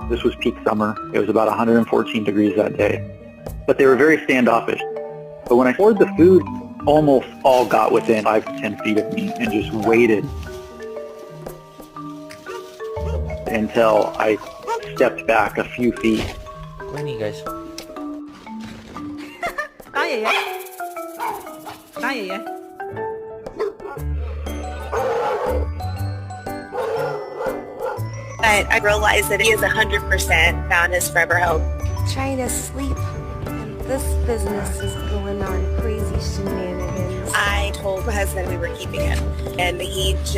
This was peak summer. It was about 114 degrees that day. But they were very standoffish. But when I poured the food, almost all got within 5 to 10 feet of me and just waited until I stepped back a few feet. Where are you guys? Kaya yan. Kaya yan. But I realized that he is 100% found his forever home. Trying to sleep, and this business is going on crazy shenanigans. I told my husband we were keeping him, and he just